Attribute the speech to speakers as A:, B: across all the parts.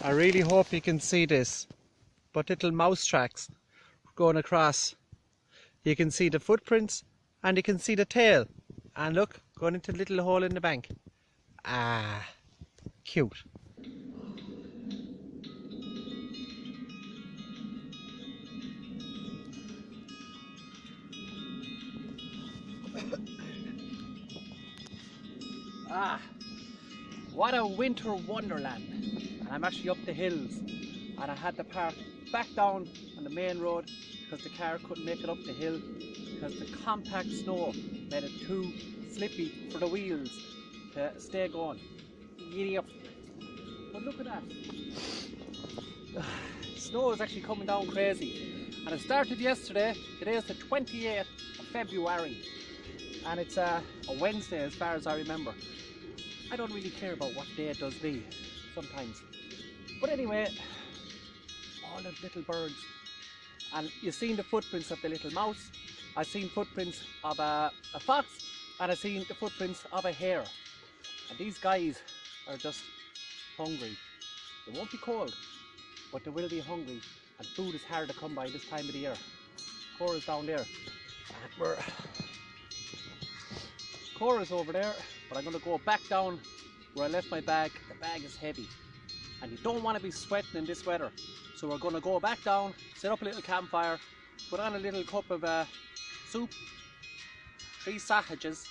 A: I really hope you can see this, but little mouse tracks going across. You can see the footprints and you can see the tail. And look, going into the little hole in the bank. Ah, cute. Ah, what a winter wonderland. And I'm actually up the hills and I had to park back down on the main road because the car couldn't make it up the hill because the compact snow made it too slippy for the wheels to stay going. Giddy up. But look at that. Snow is actually coming down crazy and it started yesterday. Today is the 28th of February and it's a Wednesday as far as I remember. I don't really care about what day it does be sometimes. But anyway, all the little birds. And you've seen the footprints of the little mouse. I've seen footprints of a fox and I've seen the footprints of a hare. And these guys are just hungry. They won't be cold, but they will be hungry. And food is hard to come by this time of the year. Cora's down there. And Cora's over there. But I'm going to go back down where I left my bag. The bag is heavy and you don't want to be sweating in this weather. So we're going to go back down, set up a little campfire, put on a little cup of soup, 3 sausages,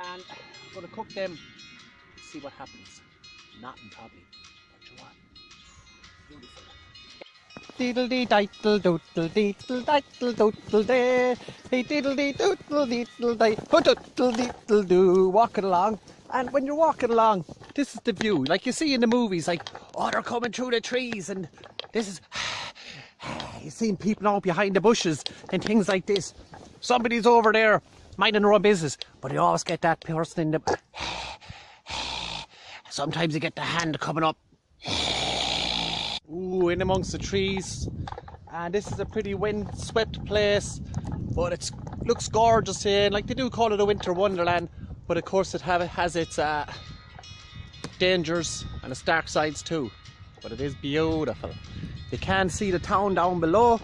A: and I'm going to cook them, see what happens. Nothing probably, but you what? Beautiful. Diddle dee diddle doodle diddle diddle doodle day. Hey diddle dee doodle diddle day. Doodle diddle do. Walking along, and when you're walking along, this is the view. Like you see in the movies, like oh they're coming through the trees, and this is you've seen people out behind the bushes and things like this. Somebody's over there minding their own business, but you always get that person in the. Sometimes you get the hand coming up. Ooh, in amongst the trees, and this is a pretty wind-swept place, but it looks gorgeous here. Like they do call it a winter wonderland, but of course it has its dangers and its dark sides too. But it is beautiful. You can see the town down below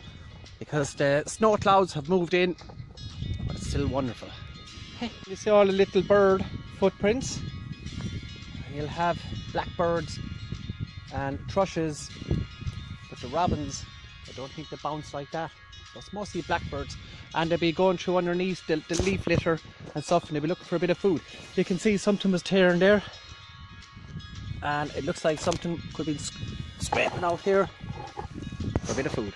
A: because the snow clouds have moved in, but it's still wonderful. You see all the little bird footprints. You'll have blackbirds and thrushes, but the robins, I don't think they bounce like that. It's mostly blackbirds, and they'll be going through underneath the leaf litter and stuff, and they'll be looking for a bit of food. You can see something was tearing there, and it looks like something could be scraping out here for a bit of food.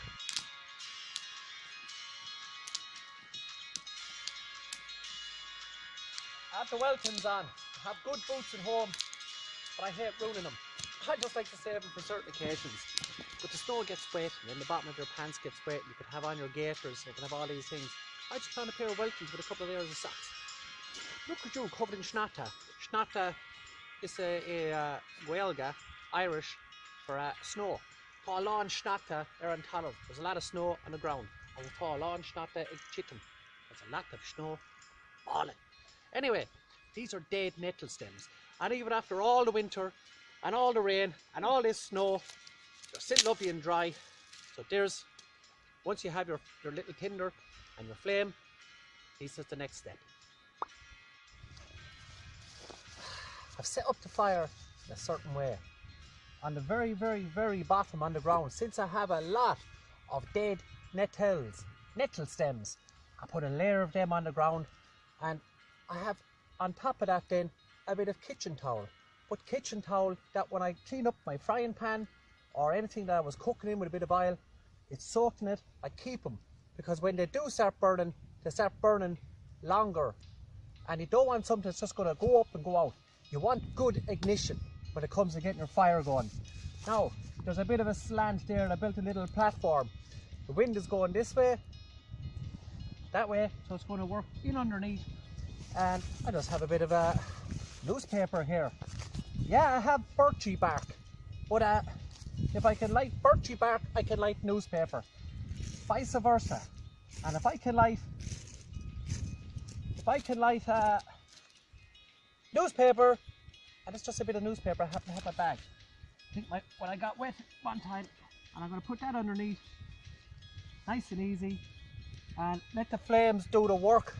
A: I have the Weltons on. I have good boots at home, but I hate ruining them. I just like to save them for certain occasions. But the snow gets wet and then the bottom of your pants gets wet. You could have on your gaiters, you can have all these things. I just found a pair of Weltons with a couple of layers of socks. Look at you, covered in schnatta. Schnatta is a Gaelga, Irish, for snow. Tá lawn schnatta an talamh. There's a lot of snow on the ground. And tá lawn schnatta ag chitim. There's a lot of snow falling. Anyway, these are dead nettle stems. And even after all the winter, and all the rain and all this snow, they're still lovely and dry. So there's, once you have your little tinder and your flame, this is the next step. I've set up the fire in a certain way. On the very, very, very bottom on the ground, since I have a lot of dead nettle stems, I put a layer of them on the ground, and I have on top of that then a bit of kitchen towel. But kitchen towel that when I clean up my frying pan or anything that I was cooking in with a bit of oil, it's soaked in it. I keep them because when they do start burning, they start burning longer, and you don't want something that's just going to go up and go out. You want good ignition when it comes to getting your fire going. Now there's a bit of a slant there, and I built a little platform. The wind is going this way, that way, so it's going to work in underneath, and I just have a bit of a newspaper here. Yeah, I have birchy bark, but if I can light birchy bark, I can light newspaper. Vice versa. And if I can light newspaper, and it's just a bit of newspaper, I happen to have my bag. I think when I got wet one time, and I'm going to put that underneath, nice and easy, and let the flames do the work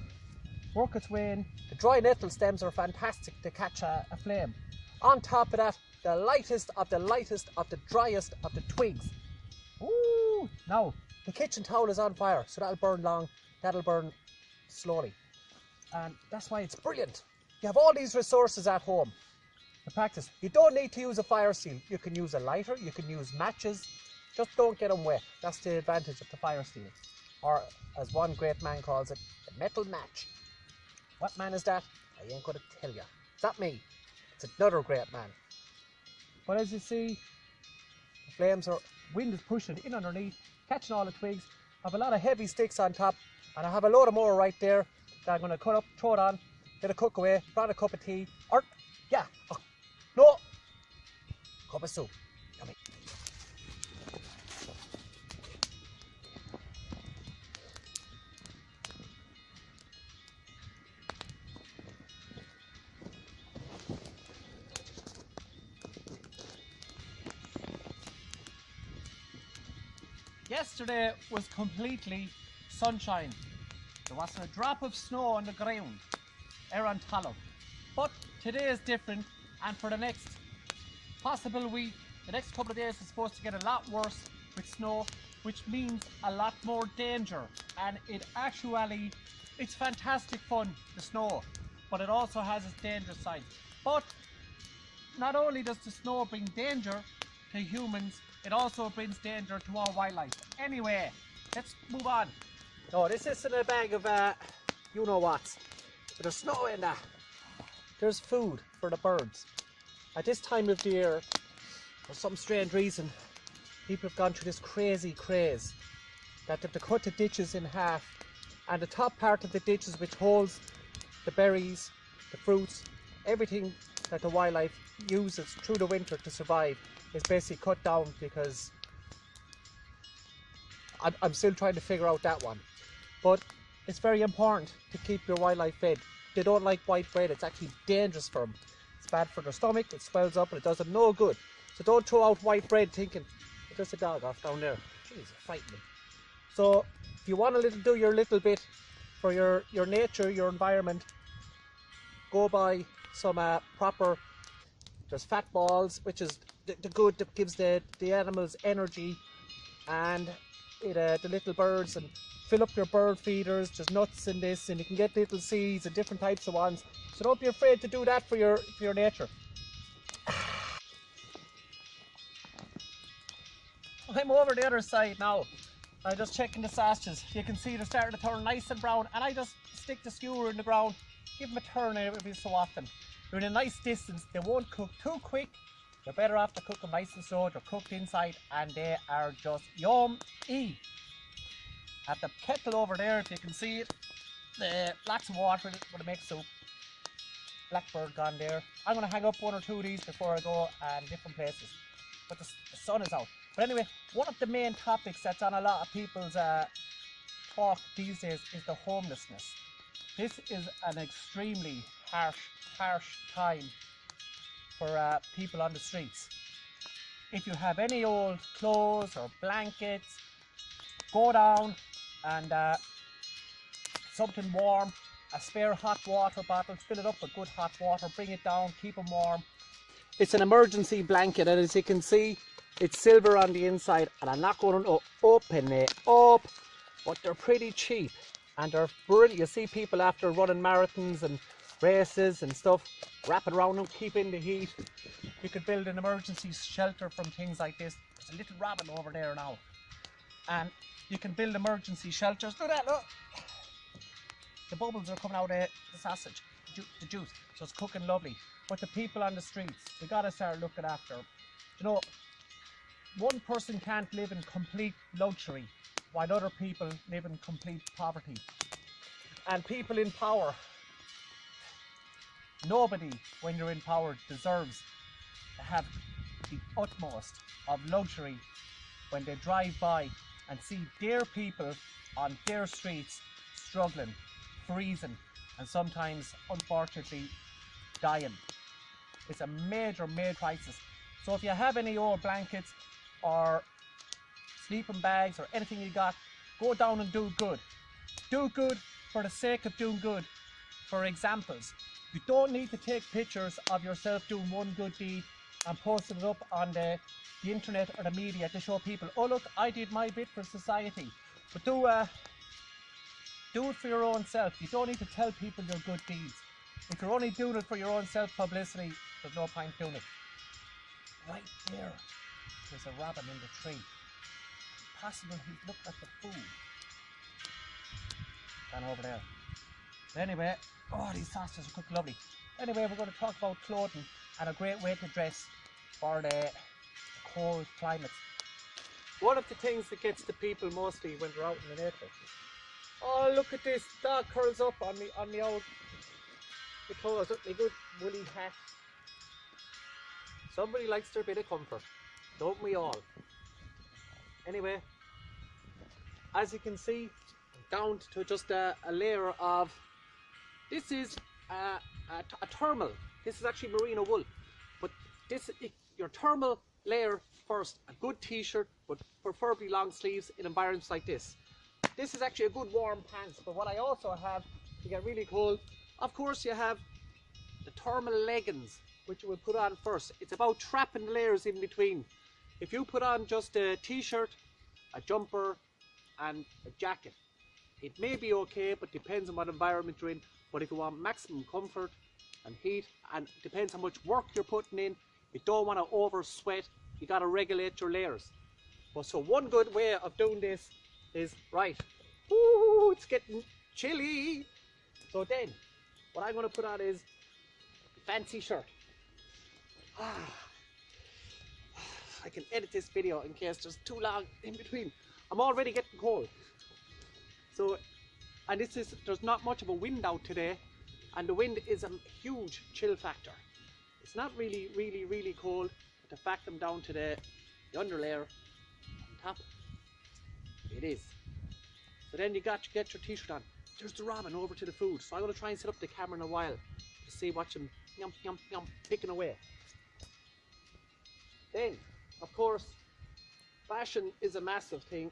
A: its way in. The dry nettle stems are fantastic to catch a flame. On top of that, the lightest of the driest of the twigs. Ooh! Now, the kitchen towel is on fire, so that'll burn slowly. And that's why it's brilliant. You have all these resources at home to practice. You don't need to use a fire steel. You can use a lighter, you can use matches, just don't get them wet. That's the advantage of the fire steel. Or, as one great man calls it, the metal match. What man is that? I ain't going to tell you. It's not me. It's another great man. But as you see, the wind is pushing in underneath, catching all the twigs. I have a lot of heavy sticks on top, and I have a load of more right there that I'm going to cut up, throw it on, let it cook away, brought a cup of tea, or, yeah, oh, no, cup of soup. Yummy. Yesterday was completely sunshine. There wasn't a drop of snow on the ground, on Tallow. But today is different, and for the next possible week, the next couple of days is supposed to get a lot worse with snow, which means a lot more danger. And it's fantastic fun, the snow, but it also has its dangerous side. But not only does the snow bring danger to humans, it also brings danger to our wildlife. Anyway, let's move on. No, this isn't a bag of you-know-whats. There's snow in that. There's food for the birds. At this time of the year, for some strange reason, people have gone through this crazy craze that they have to cut the ditches in half, and the top part of the ditches, which holds the berries, the fruits, everything that the wildlife uses through the winter to survive, is basically cut down, because I'm still trying to figure out that one. But it's very important to keep your wildlife fed. They don't like white bread. It's actually dangerous for them. It's bad for their stomach. It swells up and it does them no good. So don't throw out white bread thinking, there's a dog off down there. Jeez, it's frightening. So if you want to do your little bit for your nature, your environment, go buy some proper, there's fat balls, which is the good that gives the animals energy, and the little birds, and fill up your bird feeders. There's nuts in this, and you can get little seeds and different types of ones. So don't be afraid to do that for your nature. I'm over the other side now. I'm just checking the sausages. You can see they're starting to turn nice and brown, and I just stick the skewer in the ground, give them a turn every so often. They're in a nice distance. They won't cook too quick. You're better off to cook them nice and slow. They're cooked inside, and they are just yum-y. At the kettle over there, if you can see it, lots of water for the mix soup. Blackbird gone there. I'm going to hang up one or two of these before I go and different places. But the sun is out. But anyway, one of the main topics that's on a lot of people's talk these days is the homelessness. This is an extremely harsh time for people on the streets. If you have any old clothes or blankets, go down and something warm, a spare hot water bottle, fill it up with good hot water, bring it down, keep them warm. It's an emergency blanket, and as you can see, it's silver on the inside, and I'm not going to open it up, but they're pretty cheap and they're brilliant. You see people after running marathons and races and stuff, wrap it around them, keep in the heat. You could build an emergency shelter from things like this. There's a little robin over there now, and you can build emergency shelters. Look at that, look! The bubbles are coming out of the sausage, the juice, so it's cooking lovely. But the people on the streets, we gotta start looking after them. You know, one person can't live in complete luxury while other people live in complete poverty. And people in power, nobody when you're in power deserves to have the utmost of luxury when they drive by and see their people on their streets struggling, freezing, and sometimes unfortunately dying. It's a major crisis. So if you have any old blankets or sleeping bags or anything you got, go down and do good. Do good for the sake of doing good. For examples, you don't need to take pictures of yourself doing one good deed and posting it up on the internet or the media to show people, oh look, I did my bit for society. But do it for your own self. You don't need to tell people your good deeds. If you're only doing it for your own self-publicity, there's no point doing it. Right there, there's a robin in the tree. Possible he's looked at the food. Down over there. Anyway, oh, these sausages are cooked lovely. Anyway, we're going to talk about clothing and a great way to dress for the cold climates. One of the things that gets the people mostly when they're out in the nature. Oh, look at this! Dog curls up on the old clothes. Look, my good woolly hat. Somebody likes their bit of comfort, don't we all? Anyway, as you can see, down to just a layer of, this is a thermal. This is actually merino wool, but your thermal layer first, a good t-shirt, but preferably long sleeves in environments like this. This is actually a good warm pants, but what I also have to get really cold, of course you have the thermal leggings, which you will put on first. It's about trapping the layers in between. If you put on just a t-shirt, a jumper and a jacket, it may be okay, but depends on what environment you're in. But if you want maximum comfort and heat, and it depends how much work you're putting in, you don't want to over sweat, you got to regulate your layers. But so one good way of doing this is, right, ooh, it's getting chilly. So then, what I'm going to put on is a fancy shirt. I can edit this video in case there's too long in between. I'm already getting cold. So, and there's not much of a wind out today, and the wind is a huge chill factor. It's not really cold, but the fact I'm down to the underlayer on top, it is. So then you get your t-shirt on. There's the robin over to the food. So I'm going to try and set up the camera in a while to see what I'm picking away. Then, of course, fashion is a massive thing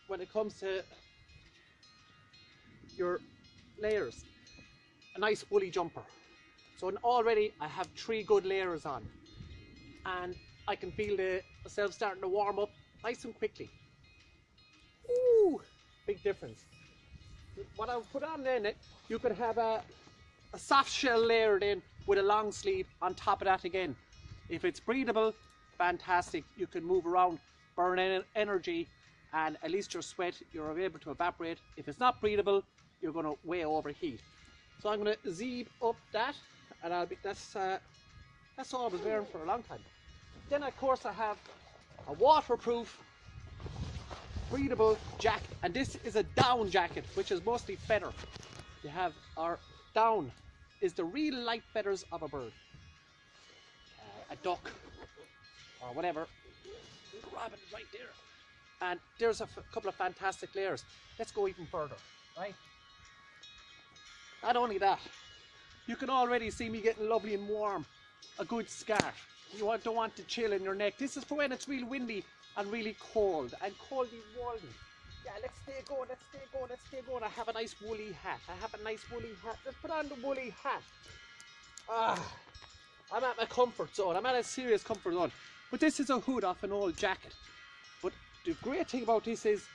A: when it comes to your layers. A nice woolly jumper. So already I have 3 good layers on, and I can feel myself starting to warm up nice and quickly. Ooh, big difference. What I'll put on then, you could have a soft shell layered in with a long sleeve on top of that again. If it's breathable, fantastic. You can move around, burn energy, and at least your sweat, you're able to evaporate. If it's not breathable, you're going to way overheat. So I'm going to zip up that, and that's all I was wearing for a long time. Then of course I have a waterproof, breathable jacket, and this is a down jacket, which is mostly feather. You have our down is the real light feathers of a bird, a duck, or whatever. The robin right there, and there's a couple of fantastic layers. Let's go even further, right? Not only that, you can already see me getting lovely and warm. A good scarf. You don't want to chill in your neck. This is for when it's real windy and really cold, and coldy woolly. Yeah, let's stay going, let's stay going, let's stay going. I have a nice woolly hat. Let's put on the woolly hat. I'm at my comfort zone. I'm at a serious comfort zone. But this is a hood off an old jacket. But the great thing about this is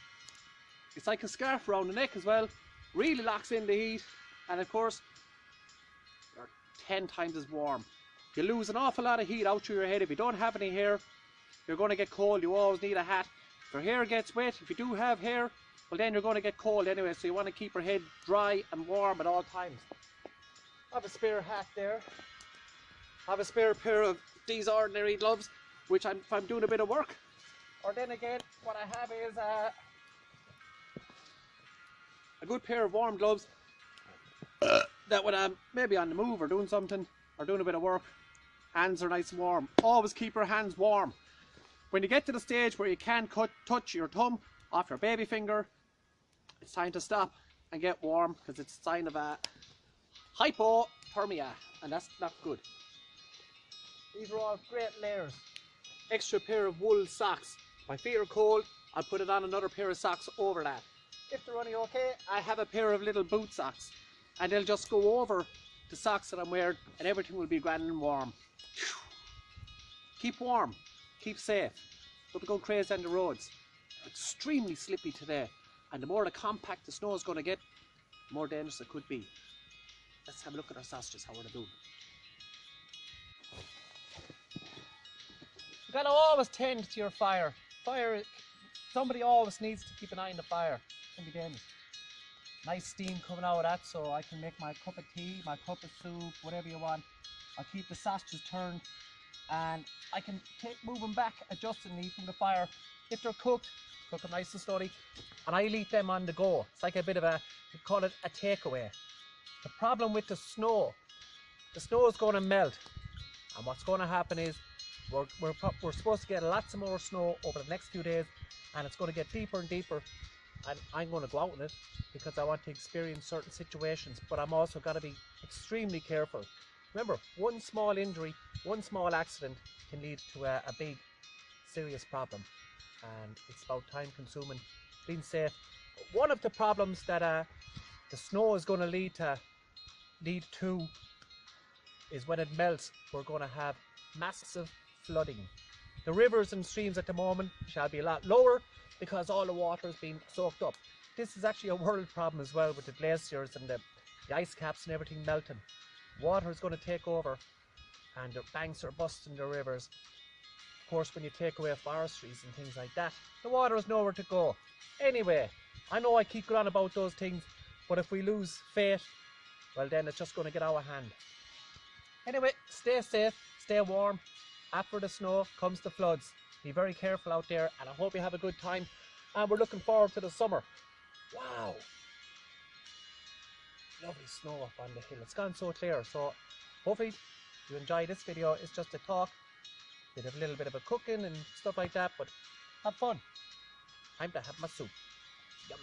A: it's like a scarf around the neck as well. Really locks in the heat, and of course you're 10 times as warm. You lose an awful lot of heat out through your head. If you don't have any hair, you're going to get cold. You always need a hat. If your hair gets wet, if you do have hair, well then you're going to get cold anyway, so you want to keep your head dry and warm at all times. I have a spare hat there. I have a spare pair of these ordinary gloves, which if I'm doing a bit of work. Or then again, what I have is a good pair of warm gloves that when I'm maybe on the move or doing something or doing a bit of work, hands are nice and warm. Always keep your hands warm. When you get to the stage where you can't touch your thumb off your baby finger, it's time to stop and get warm, because it's a sign of a hypothermia, and that's not good. These are all great layers. extra pair of wool socks. If my feet are cold, I'll put it on another pair of socks over that. If they're running okay, I have a pair of little boot socks, and they'll just go over the socks that I'm wearing, and everything will be grand and warm. Keep warm, keep safe. Don't be going crazy on the roads. Extremely slippy today, and the more compact the snow is going to get, the more dangerous it could be. Let's have a look at our sausages, how are they doing. You gotta always tend to your fire. Somebody always needs to keep an eye on the fire. It can be dangerous. Nice steam coming out of that, so I can make my cup of tea, my cup of soup, whatever you want. I'll keep the sausages turned, and I can move them back, adjusting these from the fire. If they're cooked, cook them nice and slowly, and I'll eat them on the go. It's like a bit of we call it a takeaway. The problem with the snow is going to melt, and what's going to happen is we're supposed to get lots of more snow over the next few days, and it's going to get deeper and deeper, and I'm going to go out in it because I want to experience certain situations, but I'm also got to be extremely careful. Remember, one small injury, one small accident can lead to a big serious problem, and it's about time consuming, being safe. One of the problems that the snow is going to lead to is when it melts, we're going to have massive flooding. The rivers and streams at the moment shall be a lot lower because all the water is being soaked up. This is actually a world problem as well, with the glaciers and the ice caps and everything melting. Water is going to take over, and the banks are busting the rivers. Of course, when you take away forestries and things like that, the water is nowhere to go. Anyway, I know I keep going on about those things, but if we lose faith, well then it's just going to get out of hand. Anyway, stay safe, stay warm. After the snow comes the floods. Be very careful out there, and I hope you have a good time, and we're looking forward to the summer. Wow, lovely snow up on the hill. It's gone so clear, so hopefully you enjoy this video. It's just a talk, a little bit of a cooking and stuff like that, but have fun. Time to have my soup. Yum.